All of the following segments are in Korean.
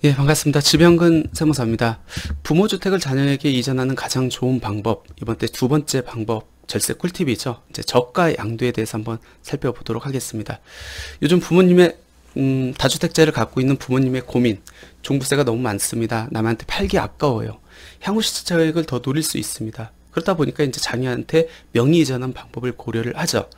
예, 반갑습니다. 지병근 세무사입니다. 부모주택을 자녀에게 이전하는 가장 좋은 방법, 이번 때 두 번째 방법, 절세 꿀팁이죠. 이제 저가 양도에 대해서 한번 살펴보도록 하겠습니다. 요즘 부모님의 다주택자를 갖고 있는 부모님의 고민, 종부세가 너무 많습니다. 남한테 팔기 아까워요. 향후 시차익을 더 노릴 수 있습니다. 그렇다 보니까 이제 자녀한테 명의 이전한 방법을 고려를 하죠.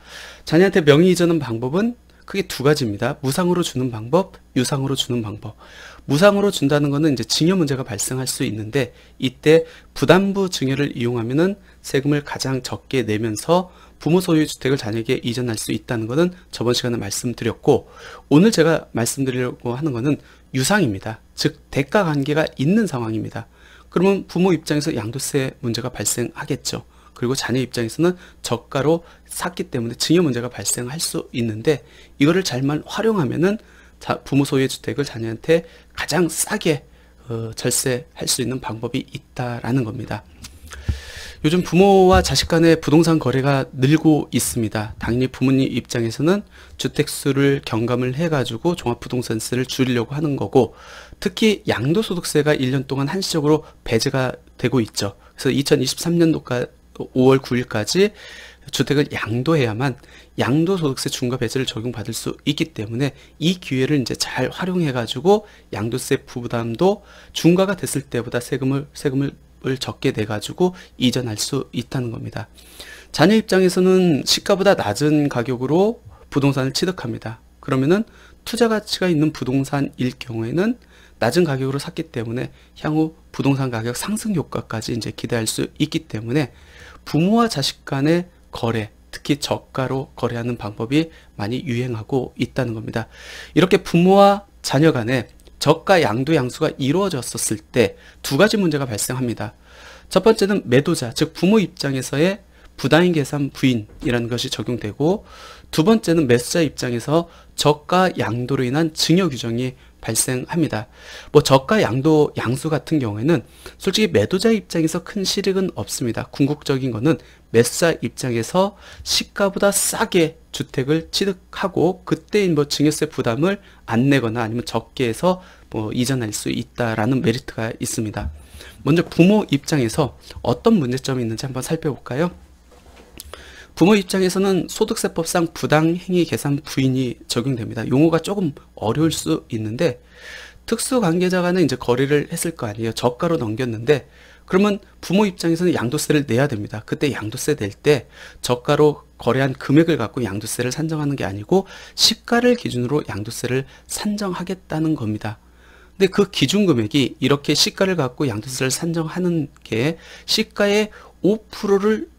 자녀한테 명의 이전한 방법은 크게 두 가지입니다. 무상으로 주는 방법, 유상으로 주는 방법. 무상으로 준다는 것은 이제 증여 문제가 발생할 수 있는데, 이때 부담부 증여를 이용하면은 세금을 가장 적게 내면서 부모 소유 주택을 자녀에게 이전할 수 있다는 것은 저번 시간에 말씀드렸고, 오늘 제가 말씀드리려고 하는 것은 유상입니다. 즉 대가 관계가 있는 상황입니다. 그러면 부모 입장에서 양도세 문제가 발생하겠죠. 그리고 자녀 입장에서는 저가로 샀기 때문에 증여 문제가 발생할 수 있는데, 이거를 잘만 활용하면은 부모 소유의 주택을 자녀한테 가장 싸게 절세할 수 있는 방법이 있다라는 겁니다. 요즘 부모와 자식 간의 부동산 거래가 늘고 있습니다. 당연히 부모님 입장에서는 주택수를 경감을 해가지고 종합부동산세를 줄이려고 하는 거고, 특히 양도소득세가 1년 동안 한시적으로 배제가 되고 있죠. 그래서 2023년도까지 5월 9일까지 주택을 양도해야만 양도소득세 중과 배제를 적용받을 수 있기 때문에, 이 기회를 이제 잘 활용해가지고 양도세 부담도 중과가 됐을 때보다 세금을 적게 내가지고 이전할 수 있다는 겁니다. 자녀 입장에서는 시가보다 낮은 가격으로 부동산을 취득합니다. 그러면은 투자 가치가 있는 부동산일 경우에는 낮은 가격으로 샀기 때문에 향후 부동산 가격 상승 효과까지 이제 기대할 수 있기 때문에, 부모와 자식 간의 거래, 특히 저가로 거래하는 방법이 많이 유행하고 있다는 겁니다. 이렇게 부모와 자녀 간에 저가 양도 양수가 이루어졌었을 때 두 가지 문제가 발생합니다. 첫 번째는 매도자, 즉 부모 입장에서의 부당인 계산 부인이라는 것이 적용되고, 두 번째는 매수자 입장에서 저가 양도로 인한 증여 규정이 발생합니다. 저가 양도 양수 같은 경우에는 솔직히 매도자 입장에서 큰 실익은 없습니다. 궁극적인 거는 매수자 입장에서 시가보다 싸게 주택을 취득하고, 그때 증여세 부담을 안 내거나 아니면 적게 해서 이전할 수 있다라는 메리트가 있습니다. 먼저 부모 입장에서 어떤 문제점이 있는지 한번 살펴볼까요? 부모 입장에서는 소득세법상 부당행위 계산 부인이 적용됩니다. 용어가 조금 어려울 수 있는데, 특수관계자 간에 이제 거래를 했을 거 아니에요. 저가로 넘겼는데, 그러면 부모 입장에서는 양도세를 내야 됩니다. 그때 양도세 낼 때 저가로 거래한 금액을 갖고 양도세를 산정하는 게 아니고 시가를 기준으로 양도세를 산정하겠다는 겁니다. 근데 그 기준 금액이 이렇게 시가를 갖고 양도세를 산정하는 게 시가의 5%를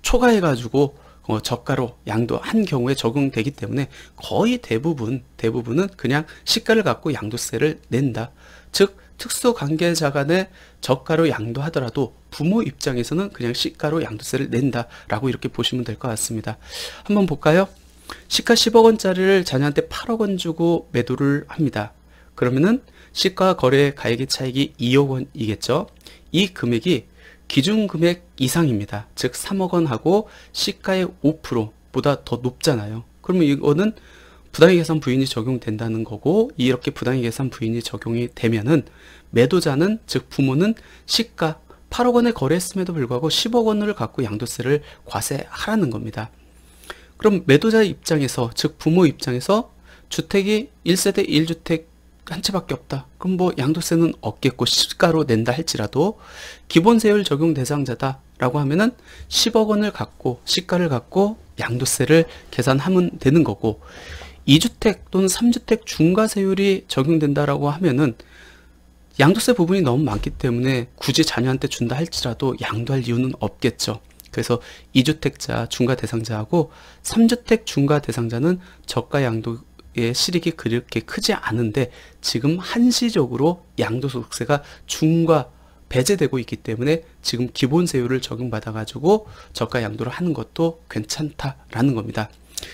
초과해가지고 저가로 양도한 경우에 적용되기 때문에, 거의 대부분은 그냥 시가를 갖고 양도세를 낸다. 즉 특수관계자 간에 저가로 양도하더라도 부모 입장에서는 그냥 시가로 양도세를 낸다라고 이렇게 보시면 될 것 같습니다. 한번 볼까요? 시가 10억 원짜리를 자녀한테 8억 원 주고 매도를 합니다. 그러면은 시가 거래 가액의 차익이 2억 원이겠죠. 이 금액이 기준 금액 이상입니다. 즉 3억 원하고 시가의 5%보다 더 높잖아요. 그러면 이거는 부당의 계산 부인이 적용된다는 거고, 이렇게 부당의 계산 부인이 적용이 되면은 매도자는, 즉 부모는 시가 8억 원에 거래했음에도 불구하고 10억 원을 갖고 양도세를 과세하라는 겁니다. 그럼 매도자 입장에서, 즉 부모 입장에서 주택이 1세대 1주택 한 채밖에 없다. 그럼 양도세는 없겠고 시가로 낸다 할지라도 기본세율 적용 대상자다라고 하면은 10억 원을 갖고 시가를 갖고 양도세를 계산하면 되는 거고, 2주택 또는 3주택 중과세율이 적용된다라고 하면은 양도세 부분이 너무 많기 때문에 굳이 자녀한테 준다 할지라도 양도할 이유는 없겠죠. 그래서 2주택자 중과 대상자하고 3주택 중과 대상자는 저가 양도의 실익이 그렇게 크지 않은데, 지금 한시적으로 양도소득세가 중과 배제되고 있기 때문에 지금 기본세율을 적용받아 가지고 저가 양도를 하는 것도 괜찮다라는 겁니다.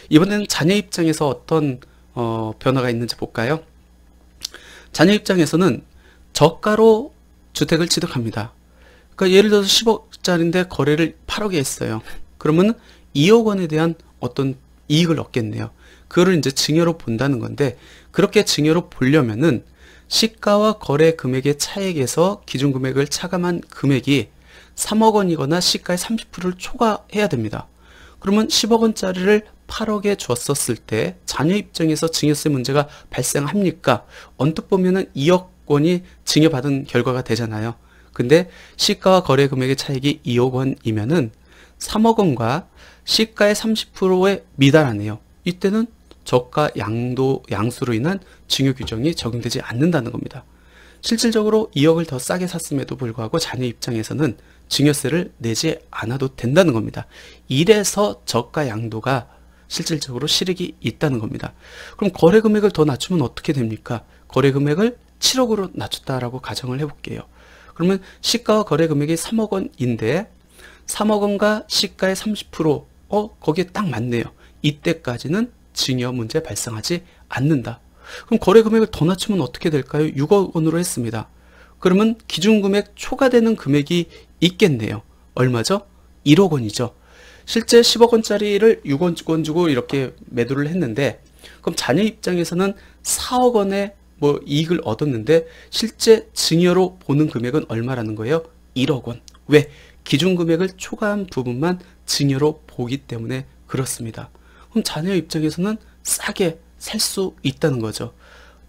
이번에는 자녀 입장에서 어떤 변화가 있는지 볼까요? 자녀 입장에서는 저가로 주택을 취득합니다. 그러니까 예를 들어서 10억짜리인데 거래를 8억에 했어요. 그러면 2억 원에 대한 어떤 이익을 얻겠네요. 그거를 이제 증여로 본다는 건데, 그렇게 증여로 보려면은 시가와 거래 금액의 차액에서 기준 금액을 차감한 금액이 3억 원이거나 시가의 30%를 초과해야 됩니다. 그러면 10억 원짜리를 8억에 줬었을 때 자녀 입장에서 증여세 문제가 발생합니까? 언뜻 보면은 2억 원이 증여받은 결과가 되잖아요. 근데 시가와 거래 금액의 차익이 2억 원이면은 3억 원과 시가의 30%에 미달하네요. 이때는 저가 양수로 인한 증여 규정이 적용되지 않는다는 겁니다. 실질적으로 2억을 더 싸게 샀음에도 불구하고 자녀 입장에서는 증여세를 내지 않아도 된다는 겁니다. 이래서 저가 양도가 실질적으로 실익이 있다는 겁니다. 그럼 거래 금액을 더 낮추면 어떻게 됩니까? 거래 금액을 7억으로 낮췄다라고 가정을 해볼게요. 그러면 시가와 거래 금액이 3억 원인데 3억 원과 시가의 30% 거기에 딱 맞네요. 이때까지는 증여 문제 발생하지 않는다. 그럼 거래 금액을 더 낮추면 어떻게 될까요? 6억 원으로 했습니다. 그러면 기준금액 초과되는 금액이 있겠네요. 얼마죠? 1억 원이죠. 실제 10억 원짜리를 6억 원 주고 이렇게 매도를 했는데 그럼 자녀 입장에서는 4억 원의 이익을 얻었는데 실제 증여로 보는 금액은 얼마라는 거예요? 1억 원. 왜? 기준 금액을 초과한 부분만 증여로 보기 때문에 그렇습니다. 그럼 자녀 입장에서는 싸게 살 수 있다는 거죠.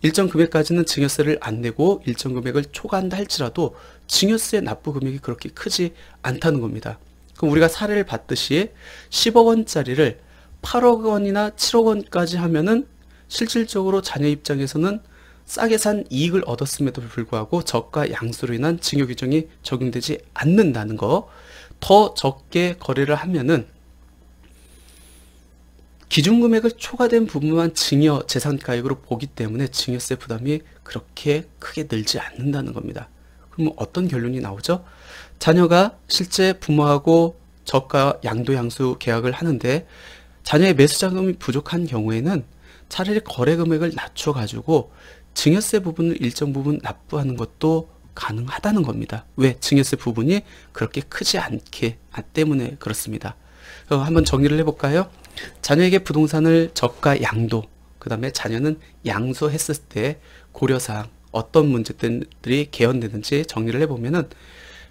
일정 금액까지는 증여세를 안 내고 일정 금액을 초과한다 할지라도 증여세 납부 금액이 그렇게 크지 않다는 겁니다. 그럼 우리가 사례를 봤듯이 10억 원짜리를 8억 원이나 7억 원까지 하면은 실질적으로 자녀 입장에서는 싸게 산 이익을 얻었음에도 불구하고 저가 양수로 인한 증여 규정이 적용되지 않는다는 거. 더 적게 거래를 하면은 기준 금액을 초과된 부분만 증여 재산가액으로 보기 때문에 증여세 부담이 그렇게 크게 늘지 않는다는 겁니다. 그러면 어떤 결론이 나오죠? 자녀가 실제 부모하고 저가 양도 양수 계약을 하는데 자녀의 매수 자금이 부족한 경우에는 차라리 거래 금액을 낮춰 가지고 증여세 부분을 일정 부분 납부하는 것도 가능하다는 겁니다. 왜? 증여세 부분이 그렇게 크지 않기 때문에 그렇습니다. 한번 정리를 해볼까요? 자녀에게 부동산을 저가 양도, 그 다음에 자녀는 양수했을 때 고려사항 어떤 문제들이 개헌되는지 정리를 해보면은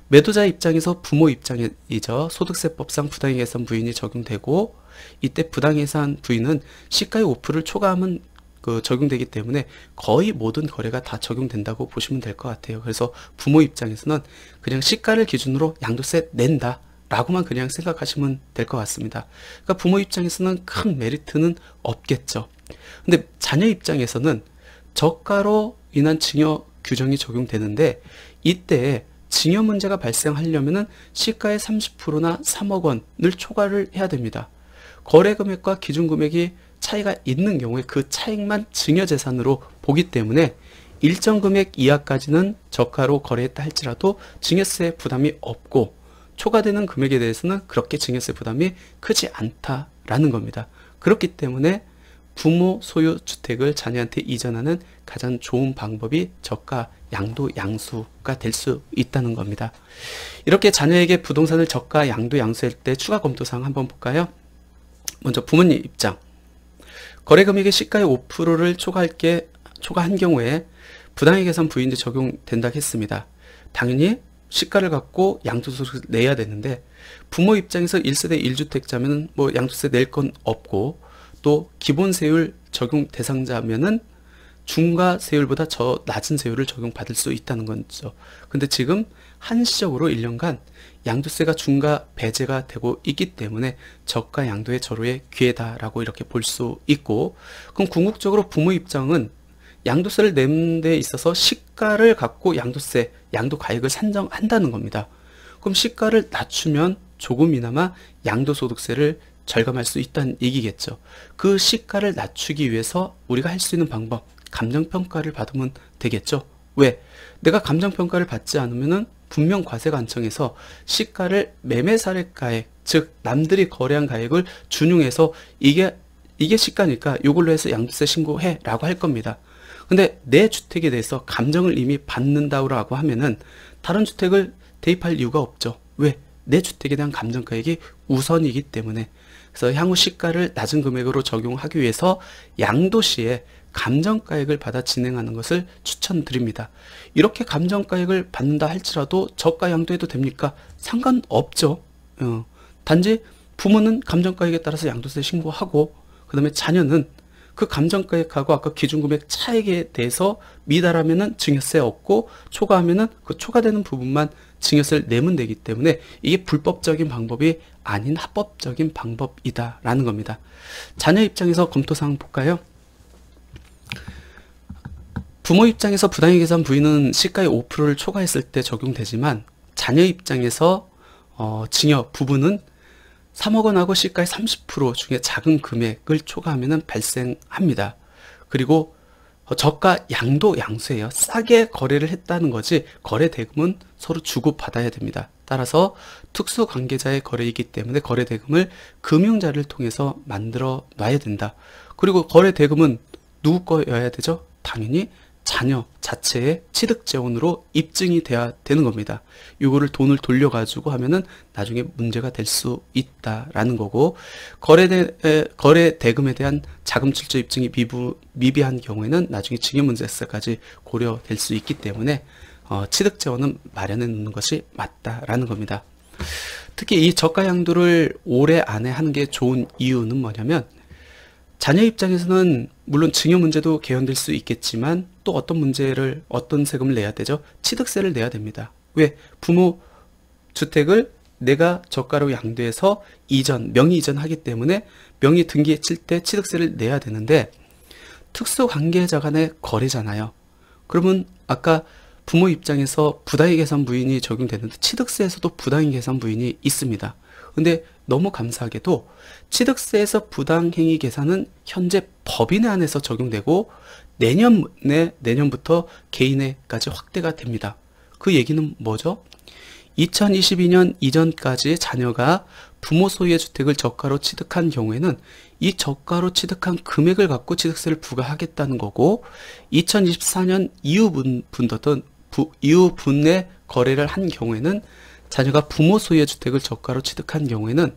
매도자 입장에서 부모 입장이죠. 소득세법상 부당이계산 부인이 적용되고 이때 부당이계산 부인은 시가의 5%를 초과하면 적용되기 때문에 거의 모든 거래가 다 적용된다고 보시면 될 것 같아요. 그래서 부모 입장에서는 그냥 시가를 기준으로 양도세 낸다 라고만 그냥 생각하시면 될 것 같습니다. 그러니까 부모 입장에서는 큰 메리트는 없겠죠. 근데 자녀 입장에서는 저가로 인한 증여 규정이 적용되는데 이때 증여 문제가 발생하려면은 시가의 30%나 3억 원을 초과를 해야 됩니다. 거래 금액과 기준 금액이 차이가 있는 경우에 그 차익만 증여 재산으로 보기 때문에 일정 금액 이하까지는 저가로 거래했다 할지라도 증여세 부담이 없고 초과되는 금액에 대해서는 그렇게 증여세 부담이 크지 않다라는 겁니다. 그렇기 때문에 부모 소유 주택을 자녀한테 이전하는 가장 좋은 방법이 저가 양도 양수가 될 수 있다는 겁니다. 이렇게 자녀에게 부동산을 저가 양도 양수할 때 추가 검토사항 한번 볼까요? 먼저 부모님 입장. 거래 금액의 시가의 5%를 초과한 경우에 부당의 계산 부인이 적용된다고 했습니다. 당연히 시가를 갖고 양도소득을 내야 되는데 부모 입장에서 1세대 1주택자면 양도세 낼 건 없고 또 기본 세율 적용 대상자면은 중과 세율보다 저 낮은 세율을 적용받을 수 있다는 거죠. 근데 지금 한시적으로 1년간 양도세가 중과 배제가 되고 있기 때문에 저가 양도의 절호의 기회다라고 이렇게 볼 수 있고, 그럼 궁극적으로 부모 입장은 양도세를 내는 데 있어서 시가를 갖고 양도 가액을 산정한다는 겁니다. 그럼 시가를 낮추면 조금이나마 양도소득세를 절감할 수 있다는 얘기겠죠. 그 시가를 낮추기 위해서 우리가 할 수 있는 방법, 감정평가를 받으면 되겠죠. 왜? 내가 감정평가를 받지 않으면은 분명 과세관청에서 시가를 매매사례가액, 즉 남들이 거래한 가액을 준용해서 이게 시가니까 이걸로 해서 양도세 신고해 라고 할 겁니다. 근데 내 주택에 대해서 감정을 이미 받는다고 하면은 다른 주택을 대입할 이유가 없죠. 왜? 내 주택에 대한 감정가액이 우선이기 때문에. 그래서 향후 시가를 낮은 금액으로 적용하기 위해서 양도시에 감정가액을 받아 진행하는 것을 추천드립니다. 이렇게 감정가액을 받는다 할지라도 저가 양도해도 됩니까? 상관없죠. 단지 부모는 감정가액에 따라서 양도세 신고하고, 그 다음에 자녀는 그 감정가액하고 아까 기준금액 차액에 대해서 미달하면은 증여세 없고, 초과하면은 그 초과되는 부분만 증여세를 내면 되기 때문에 이게 불법적인 방법이 아닌 합법적인 방법이다라는 겁니다. 자녀 입장에서 검토사항 볼까요? 부모 입장에서 부당의 계산 부인은 시가의 5%를 초과했을 때 적용되지만, 자녀 입장에서 증여 부분은 3억 원하고 시가의 30% 중에 작은 금액을 초과하면 발생합니다. 그리고 저가 양도 양수예요. 싸게 거래를 했다는 거지 거래 대금은 서로 주고받아야 됩니다. 따라서 특수 관계자의 거래이기 때문에 거래 대금을 금융자를 통해서 만들어 놔야 된다. 그리고 거래 대금은 누구 거여야 되죠? 당연히 자녀 자체의 취득재원으로 입증이 돼야 되는 겁니다. 이거를 돈을 돌려가지고 하면은 나중에 문제가 될 수 있다라는 거고, 거래 대금에 대한 자금 출처 입증이 미비한 경우에는 나중에 증여 문제세까지 고려될 수 있기 때문에 취득재원은 마련해 놓는 것이 맞다라는 겁니다. 특히 이 저가 양도를 올해 안에 하는 게 좋은 이유는 뭐냐면, 자녀 입장에서는 물론 증여 문제도 개연될 수 있겠지만 또 어떤 세금을 내야 되죠? 취득세를 내야 됩니다. 왜? 부모 주택을 내가 저가로 양도해서 명의 이전하기 때문에 명의 등기에 칠 때 취득세를 내야 되는데, 특수 관계자 간의 거래잖아요. 그러면 아까 부모 입장에서 부당의 계산 부인이 적용되는데 취득세에서도 부당의 계산 부인이 있습니다. 근데 너무 감사하게도 취득세에서 부당행위 계산은 현재 법인에 한해서 적용되고 내년부터 개인에까지 확대가 됩니다. 그 얘기는 뭐죠? 2022년 이전까지 자녀가 부모 소유의 주택을 저가로 취득한 경우에는 이 저가로 취득한 금액을 갖고 취득세를 부과하겠다는 거고, 2024년 이후 분의 거래를 한 경우에는 자녀가 부모 소유의 주택을 저가로 취득한 경우에는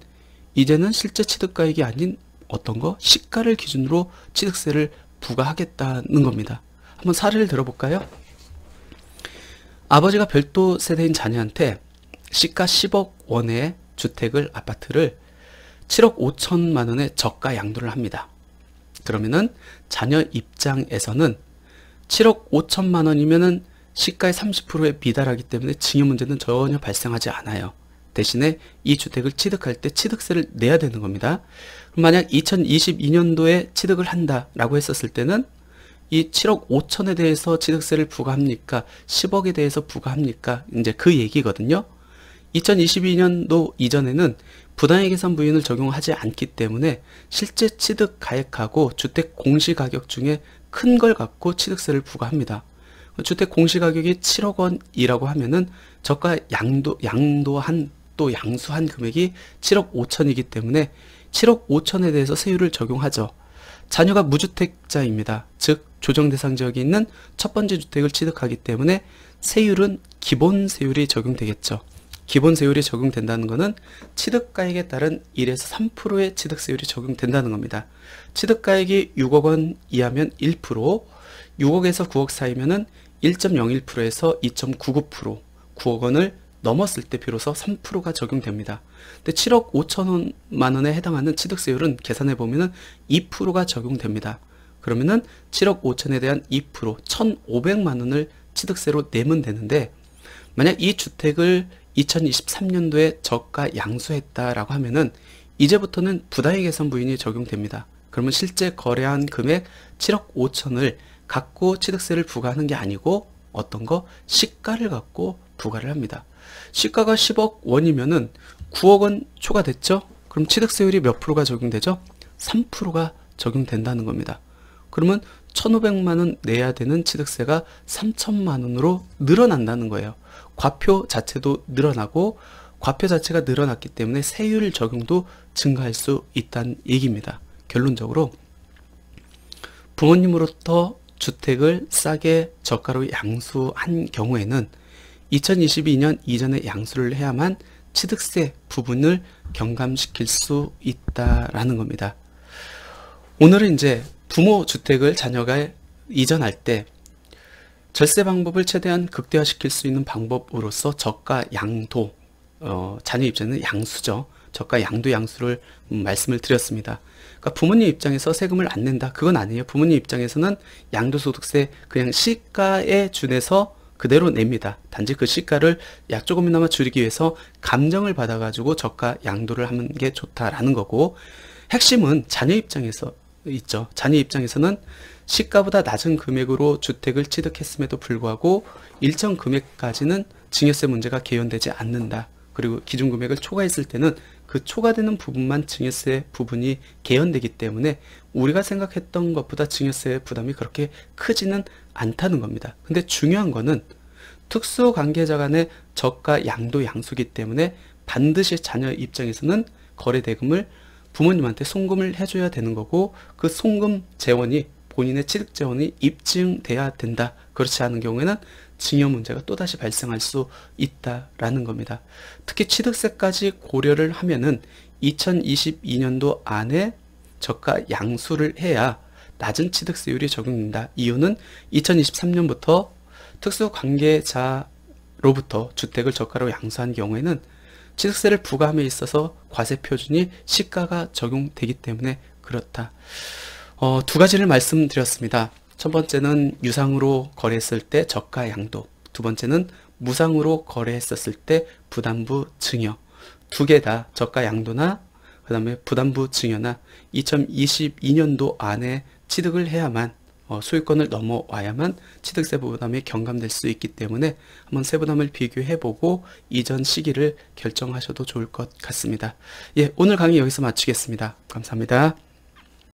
이제는 실제 취득가액이 아닌 어떤 거? 시가를 기준으로 취득세를 부과하겠다는 겁니다. 한번 사례를 들어볼까요? 아버지가 별도 세대인 자녀한테 시가 10억 원의 아파트를 7억 5천만 원에 저가 양도를 합니다. 그러면은 자녀 입장에서는 7억 5천만 원이면은 시가의 30%에 미달하기 때문에 증여 문제는 전혀 발생하지 않아요. 대신에 이 주택을 취득할 때 취득세를 내야 되는 겁니다. 만약 2022년도에 취득을 한다라고 했었을 때는 이 7억 5천에 대해서 취득세를 부과합니까? 10억에 대해서 부과합니까? 이제 그 얘기거든요. 2022년도 이전에는 부당의 계산 부인을 적용하지 않기 때문에 실제 취득 가액하고 주택 공시가격 중에 큰 걸 갖고 취득세를 부과합니다. 주택 공시가격이 7억 원이라고 하면은 저가 양수한 금액이 7억 5천이기 때문에 7억 5천에 대해서 세율을 적용하죠. 자녀가 무주택자입니다. 즉 조정 대상 지역에 있는 첫 번째 주택을 취득하기 때문에 세율은 기본 세율이 적용되겠죠. 기본 세율이 적용된다는 것은 취득가액에 따른 1에서 3%의 취득세율이 적용된다는 겁니다. 취득가액이 6억 원 이하면 1%, 6억에서 9억 사이면은 1.01%에서 2.99%, 9억 원을 넘었을 때 비로소 3%가 적용됩니다. 근데 7억 5천만 원에 해당하는 취득세율은 계산해 보면은 2%가 적용됩니다. 그러면은 7억 5천에 대한 2%, 1,500만 원을 취득세로 내면 되는데, 만약 이 주택을 2023년도에 저가 양수했다라고 하면은 이제부터는 부당의 계산 부인이 적용됩니다. 그러면 실제 거래한 금액 7억 5천을 갖고 취득세를 부과하는 게 아니고 어떤 거? 시가를 갖고 부과를 합니다. 시가가 10억 원이면은 9억 원 초과됐죠? 그럼 취득세율이 몇 프로가 적용되죠? 3%가 적용된다는 겁니다. 그러면 1,500만 원 내야 되는 취득세가 3천만 원으로 늘어난다는 거예요. 과표 자체도 늘어나고, 과표 자체가 늘어났기 때문에 세율 적용도 증가할 수 있다는 얘기입니다. 결론적으로 부모님으로부터 주택을 싸게 저가로 양수한 경우에는 2022년 이전에 양수를 해야만 취득세 부분을 경감시킬 수 있다라는 겁니다. 오늘은 이제 부모 주택을 자녀가 이전할 때 절세 방법을 최대한 극대화시킬 수 있는 방법으로서 저가 양도, 자녀 입장에는 양수죠. 저가 양도 양수를 말씀을 드렸습니다. 그러니까 부모님 입장에서 세금을 안 낸다, 그건 아니에요. 부모님 입장에서는 양도소득세 그냥 시가에 준해서 그대로 냅니다. 단지 그 시가를 약 조금이나마 줄이기 위해서 감정을 받아가지고 저가 양도를 하는 게 좋다라는 거고, 핵심은 자녀 입장에서 있죠. 자녀 입장에서는 시가보다 낮은 금액으로 주택을 취득했음에도 불구하고 일정 금액까지는 증여세 문제가 개연되지 않는다. 그리고 기준금액을 초과했을 때는 그 초과되는 부분만 증여세 부분이 개연되기 때문에 우리가 생각했던 것보다 증여세 부담이 그렇게 크지는 않다는 겁니다. 근데 중요한 거는 특수관계자 간의 저가 양도 양수기 때문에 반드시 자녀 입장에서는 거래대금을 부모님한테 송금을 해줘야 되는 거고, 그 송금 재원이 본인의 취득 재원이 입증돼야 된다. 그렇지 않은 경우에는 증여 문제가 또다시 발생할 수 있다라는 겁니다. 특히 취득세까지 고려를 하면은 2022년도 안에 저가 양수를 해야 낮은 취득세율이 적용된다. 이유는 2023년부터 특수관계자로부터 주택을 저가로 양수한 경우에는 취득세를 부과함에 있어서 과세 표준이 시가가 적용되기 때문에 그렇다. 두 가지를 말씀드렸습니다. 첫 번째는 유상으로 거래했을 때 저가 양도, 두 번째는 무상으로 거래했었을 때 부담부 증여. 두 개 다 저가 양도나 그 다음에 부담부 증여나 2022년도 안에 취득을 해야만, 소유권을 넘어와야만 취득세 부담이 경감될 수 있기 때문에 한번 세부담을 비교해보고 이전 시기를 결정하셔도 좋을 것 같습니다. 예, 오늘 강의 여기서 마치겠습니다. 감사합니다.